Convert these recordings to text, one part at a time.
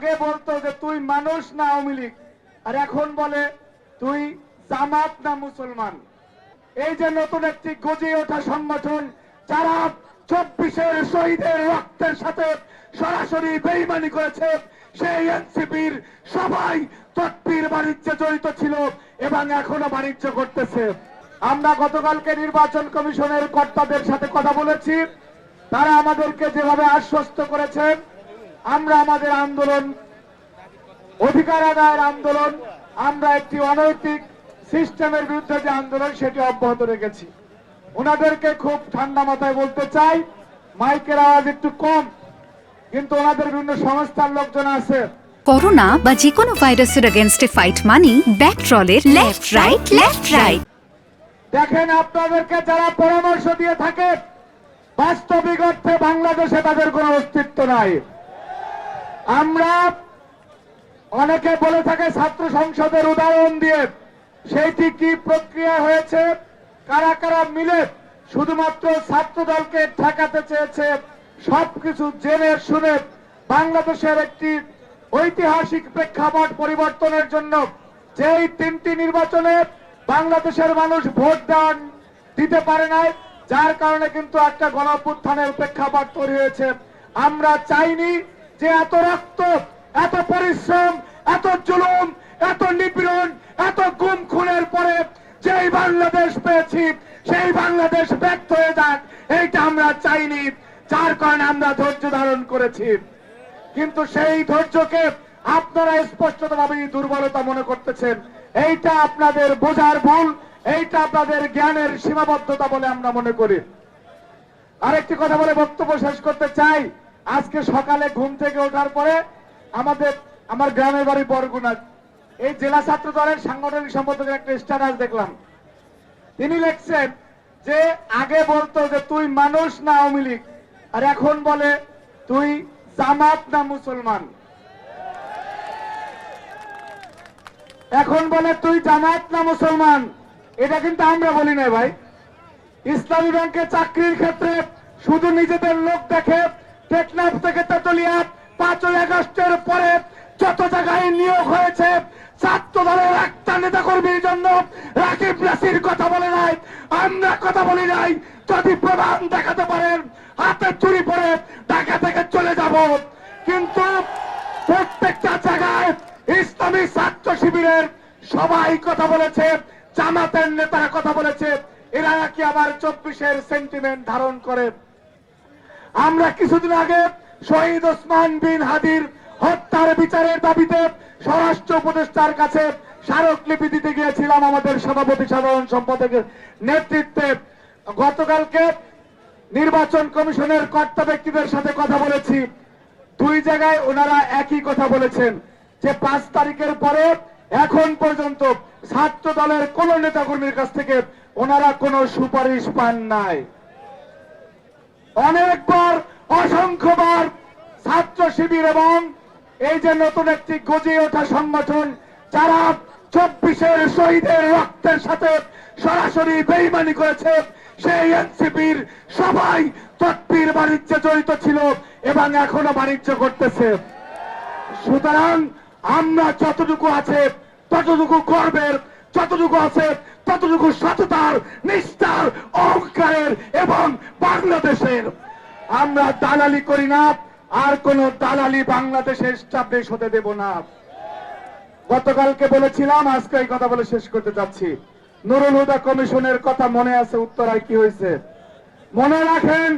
আগে বলতো যে তুই মানুষ না আওয়ামী লীগ, আর এখন বলে তুই জামাত না মুসলমান। এই যে নতুন একটি গজিয়ে ওঠা সংগঠন, যারা 24-এর শহীদের রক্তের সাথে সরাসরি বেইমানি করেছে, সেই এনসিপির সবাই তৎপীর বাণিজ্যে জড়িত ছিল এবং এখনো বাণিজ্য করতেছে। আমরা গতকালকে নির্বাচন কমিশনের কর্তাদের সাথে কথা বলেছি, তারা আমাদেরকে যেভাবে আশ্বস্ত করেছেন, আমরা আমাদের আন্দোলন, অধিকার আদায়ের আন্দোলন, আমরা একটি অনৈতিক সিস্টেমের বিরুদ্ধে যে আন্দোলন সেটি অব্যাহত রেখেছি। ওনাদেরকে খুব ঠান্ডা মাথায় বলতে চাই, মাইকের আওয়াজ একটু কম, কিন্তু ওনাদের বিভিন্ন সংস্থার লোকজন আছে। করোনা বা যে কোনো ভাইরাসের এগেইনস্টে ফাইট মানি ব্যাকট্রলের লেফট রাইট। দেখেন, আপনাদেরকে যারা পরামর্শ দিয়ে থাকে, বাস্তবিক অর্থে বাংলাদেশে তাদের কোনো অস্তিত্ব নাই। আমরা অনেকে বলে থাকে ছাত্র সংসদের উদাহরণ দিয়ে, সেইটি কি প্রক্রিয়া হয়েছে, কারা কারা মিলে শুধুমাত্র ছাত্র দলকে ঠেকাতে চেয়েছে, সবকিছু জেনে শুনে বাংলাদেশের একটি ঐতিহাসিক প্রেক্ষাপট পরিবর্তনের জন্য যেই 3টি নির্বাচনে বাংলাদেশের মানুষ ভোট দিতে পারে নাই, যার কারণে কিন্তু একটা গণঅভ্যুত্থানের প্রেক্ষাপট তৈরি হয়েছে। আমরা চাইনি যে এত রক্ত, এত পরিশ্রম, এত জুলুম, এত নিপীড়ন, এত গুম খুনের পরে যেই বাংলাদেশ পেয়েছি সেই বাংলাদেশ ব্যর্থ হয়ে যাক, এইটা আমরা চাইনি, যার কারণে আমরা ধৈর্য ধারণ করেছি। কিন্তু সেই ধৈর্যকে আপনারা স্পষ্টতভাবে দুর্বলতা মনে করতেছেন। এইটা আপনাদের বোঝার ভুল, এইটা আপনাদের জ্ঞানের সীমাবদ্ধতা বলে আমরা মনে করি। আরেকটি কথা বলে বক্তব্য শেষ করতে চাই। আজকে সকালে ঘুম থেকে ওঠার পরে আমার গ্রামের বাড়ি বরগুনা, এই জেলা ছাত্র দলের সাংগঠনিক সম্পাদকের একটা স্ট্যাটাস দেখলাম। তিনি লিখছেন যে আগে বলতো যে তুই মানুষ না আওয়ামী লীগ, আর এখন বলে তুই জামাত না মুসলমান। এখন বলে তুই জামাত না মুসলমান। এটা কিন্তু আমরা বলি না ভাই। ইসলামী ব্যাংকে চাকরির ক্ষেত্রে শুধু নিজেদের লোক দেখে টেকনাফ থেকে তেতুলিয়া 5ই আগস্টের পরে যত জায়গায় নিয়োগ হয়েছে, ছাত্র দলের একটা নেতা কর্মীর জন্য রাকিব নাসির কথা বলে নাই, আমরা কথা বলি নাই। যদি প্রমাণ দেখাতে পারেন, হাতে চুরি পরে ঢাকা থেকে চলে যাব। কিন্তু প্রত্যেকটা জায়গায় ইসলামী ছাত্র শিবিরের সবাই কথা বলেছে, জামাতের নেতারা কথা বলেছে। এরা কি আবার 24-এর সেন্টিমেন্ট ধারণ করে? আমরা কিছুদিন আগে শহীদ ওসমান বিন হাদির হত্যার বিচারের দাবিতে স্বরাষ্ট্র উপদেষ্টার কাছে স্মারকলিপি দিতে গিয়েছিলাম আমাদের সভাপতি সাধারণ সম্পাদকের নেতৃত্বে। গতকালকে নির্বাচন কমিশনের কর্তা ব্যক্তিদের সাথে কথা বলেছি, 2 জায়গায় ওনারা একই কথা বলেছেন যে 5 তারিখের পরে এখন পর্যন্ত ছাত্র দলের কোন নেতাকর্মীর কাছ থেকে ওনারা কোনো সুপারিশ পান নাই। অনেকবার, অসংখ্যবার ছাত্র শিবির এবং এই যে নতুন একটি গজিয়ে ওঠা সংগঠন, যারা 24-এর শহীদের রক্তের সাথে সরাসরি বেইমানি করেছে, সেই এনসিপির সবাই তৎপীর বাণিজ্যে জড়িত ছিল এবং এখনো বাণিজ্য করতেছে। সুতরাং আমরা যতটুকু আছে ততটুকু গর্বের, যতটুকু আছে ততটুকু সততার, নিষ্ঠার, অহংকারের এবং বাংলাদেশের। আমরা দালালি করি না, আর কোন দালালি বাংলাদেশে এস্টাবলিশ হতে দেব না। গতকালকে বলেছিলাম, আজকে এই কথা বলে শেষ করতে চাচ্ছি। নুরুল হুদা কমিশনের কথা মনে আছে? উত্তরায় কি হয়েছে মনে রাখেন।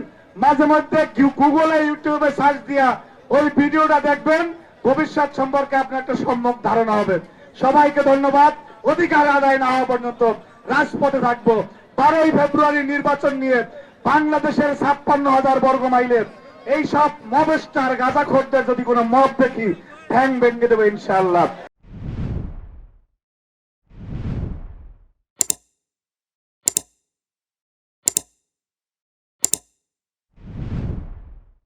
মাঝে মধ্যে গুগলে, ইউটিউবে সার্চ দিয়া ওই ভিডিওটা দেখবেন, ভবিষ্যৎ সম্পর্কে আপনার একটা সম্যক ধারণা হবে। সবাইকে ধন্যবাদ। অধিকার আদায় না হওয়া পর্যন্ত রাজপথে থাকবো। 12ই ফেব্রুয়ারি নির্বাচন নিয়ে বাংলাদেশের 56,000 বর্গ মাইলের এই সব মবস্টার গাঁজাখোরদের যদি কোনো মব দেখি, ঠ্যাং ভেঙে দেবে ইনশাআল্লাহ।